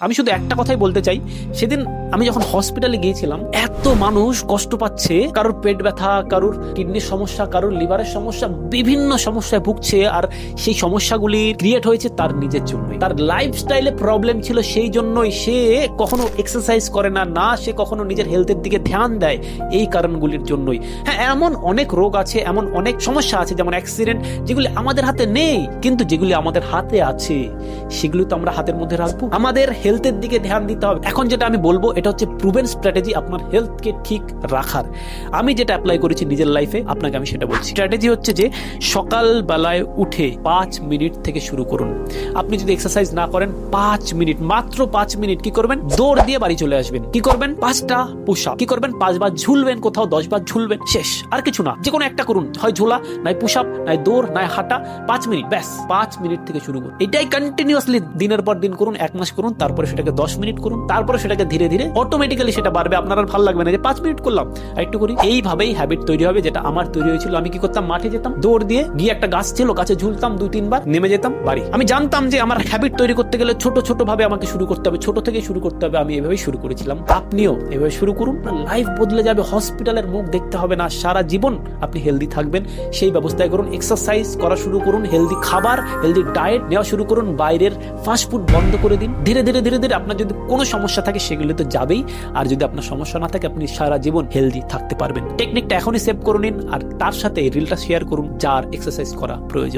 আমি শুধু একটা কথাই বলতে চাই, সেদিন আমি যখন হসপিটালে গিয়েছিলাম, এত মানুষ কষ্ট পাচ্ছে, কারোর পেট ব্যথা, কারোর কিডনির সমস্যা, কারোর লিভারের সমস্যা, বিভিন্ন সমস্যায় ভুগছে। আর সেই সমস্যাগুলি ক্রিয়েট হয়েছে তার নিজের জন্যই, তার লাইফস্টাইলে প্রবলেম ছিল, সেই জন্যই সে কখনো এক্সারসাইজ করে না, সে কখনো নিজের হেলথের দিকে ধ্যান দেয়, এই কারণগুলির জন্যই। হ্যাঁ, এমন অনেক রোগ আছে, এমন অনেক সমস্যা আছে, যেমন অ্যাক্সিডেন্ট, যেগুলি আমাদের হাতে নেই, কিন্তু যেগুলি আমাদের হাতে আছে সেগুলো তো আমরা হাতের মধ্যে রাখবো। আমাদের হেলথের দিকে ধ্যান দিতে হবে। এখন যেটা আমি বলবো, এটা হচ্ছে প্রুভেন স্ট্র্যাটেজি আপনার হেলথকে ঠিক রাখার। আমি যেটা অ্যাপ্লাই করেছি নিজের লাইফে, আপনাকে আমি সেটা বলছি। স্ট্র্যাটেজি হচ্ছে যে সকাল বেলায় উঠে 5 মিনিট থেকে শুরু করুন। আপনি যদি এক্সারসাইজ না করেন, 5 মিনিট, মাত্র 5 মিনিট কি করবেন, দৌড় দিয়ে বাড়ি চলে আসবেন। কি করবেন, 5টা পুশ আপ। কি করবেন, 5 বার ঝুলবেন, কোথাও 10 বার ঝুলবেন, শেষ। আর কিছু না, যে কোনো একটা করুন, হয় ঝোলা, নাই পুশ আপ, নাই দৌড়, নাই হাঁটা। 5 মিনিট, ব্যাস 5 মিনিট থেকে শুরু করুন। এটাই কন্টিনিউয়াসলি দিনের পর দিন করুন, 1 মাস করুন, তারপরে সেটাকে 10 মিনিট করুন, তারপরে সেটাকে ধীরে ধীরে অটোমেটিক্যালি সেটা বাড়বে। আপনার আর ভালো লাগবে না যে 5 মিনিট করলাম, আর একটু করি। এইভাবেই হ্যাবিট তৈরি হবে, যেটা আমার তৈরি হয়েছিল। আমি কি করতাম, মাঠে যেতাম, দৌড় দিয়ে গিয়ে একটা গাছ ছিল, গাছে ঝুলতাম 2-3 বার, নেমে যেতাম বাড়ি। আমি জানতাম যে আমার হ্যাবিট তৈরি করতে গেলে ছোট ছোট ভাবে আমাকে শুরু করতে হবে, ছোট থেকে শুরু করতে হবে। আমি এভাবেই শুরু করেছিলাম, আপনিও এভাবে শুরু করুন, লাইফ বদলে যাবে। হসপিটালের মুখ দেখতে হবে না, সারা জীবন আপনি হেলদি থাকবেন, সেই ব্যবস্থায় করুন। এক্সারসাইজ করা শুরু করুন, হেলদি খাবার, হেলদি ডায়েট নেওয়া শুরু করুন, বাইরের ফাস্ট ফুড বন্ধ করে দিন। ধীরে ধীরে ধীরে ধীরে আপনার যদি কোনো সমস্যা থাকে সেগুলো তো যাবেই, আর যদি আপনার সমস্যা না থাকে, আপনি সারা জীবন হেলদি থাকতে পারবেন। টেকনিকটা এখনই সেভ করে নিন, আর তার সাথে রিলটা শেয়ার করুন যার এক্সারসাইজ করা প্রয়োজন।